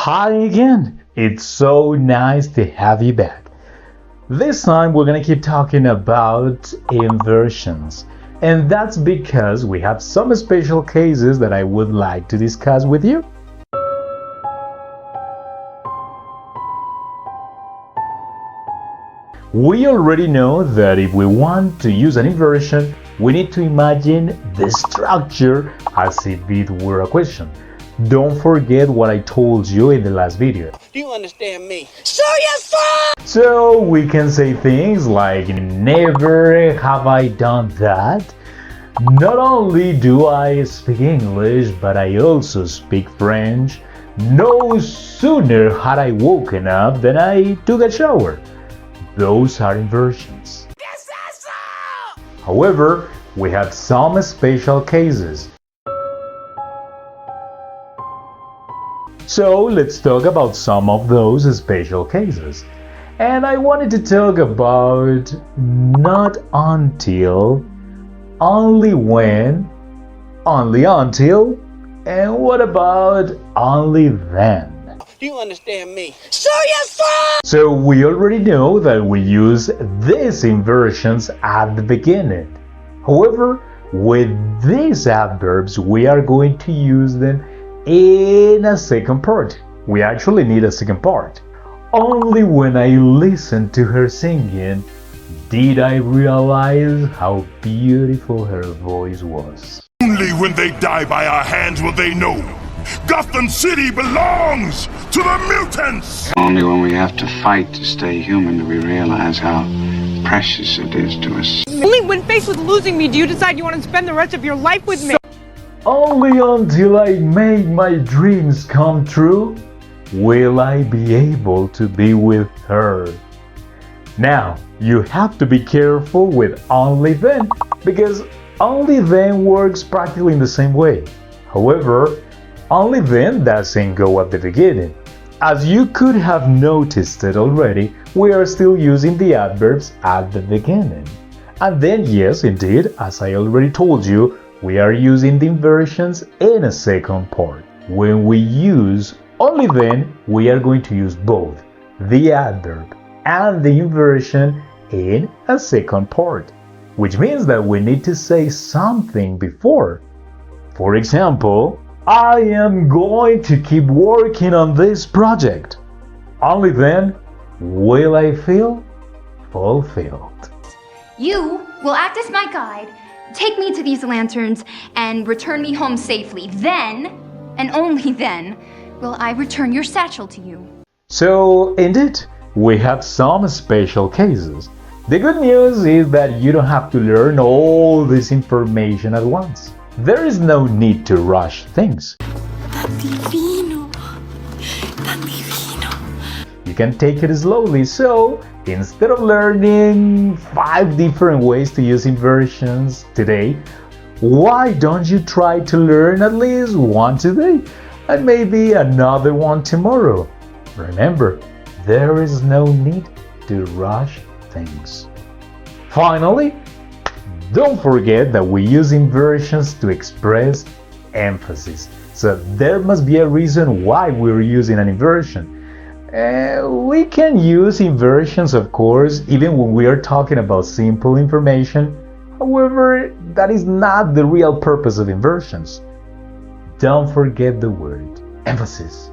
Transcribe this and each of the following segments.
Hi again! It's so nice to have you back. This time we're gonna keep talking about inversions, and that's because we have some special cases that I would like to discuss with you. We already know that if we want to use an inversion, we need to imagine the structure as if it were a question. Don't forget what I told you in the last video. Do you understand me? So yes, sir! So we can say things like, never have I done that. Not only do I speak English, but I also speak French. No sooner had I woken up than I took a shower. Those are inversions. Yes, sir! However, we have some special cases. So let's talk about some of those special cases. And I wanted to talk about not until, only when, only until, and what about only then? Do you understand me? So yes, sir! So we already know that we use these inversions at the beginning. However, with these adverbs, we are going to use them in a second part. We actually need a second part. Only when I listened to her singing did I realize how beautiful her voice was. Only when they die by our hands will they know Gotham City belongs to the mutants! Only when we have to fight to stay human do we realize how precious it is to us. Only when faced with losing me do you decide you want to spend the rest of your life with me. Only until I make my dreams come true will I be able to be with her. Now, you have to be careful with only then, because only then works practically in the same way. However, only then doesn't go at the beginning. As you could have noticed it already, we are still using the adverbs at the beginning. And then, yes, indeed, as I already told you, we are using the inversions in a second part. When we use only then, we are going to use both the adverb and the inversion in a second part, which means that we need to say something before. For example, I am going to keep working on this project. Only then will I feel fulfilled. You will act as my guide, take me to these lanterns, and return me home safely. Then, and only then, will I return your satchel to you. So, indeed, we have some special cases. The good news is that you don't have to learn all this information at once. There is no need to rush things. Tan divino, tan divino. You can take it slowly, so instead of learning 5 different ways to use inversions today, why don't you try to learn at least one today and maybe another one tomorrow? Remember, there is no need to rush things. Finally, don't forget that we use inversions to express emphasis. So there must be a reason why we're using an inversion. We can use inversions, of course, even when we are talking about simple information. However, that is not the real purpose of inversions. Don't forget the word emphasis.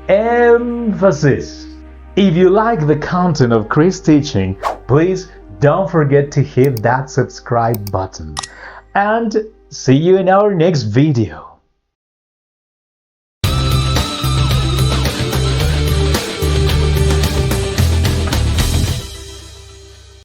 Emphasis. If you like the content of Cristeaching, please don't forget to hit that subscribe button. And see you in our next video.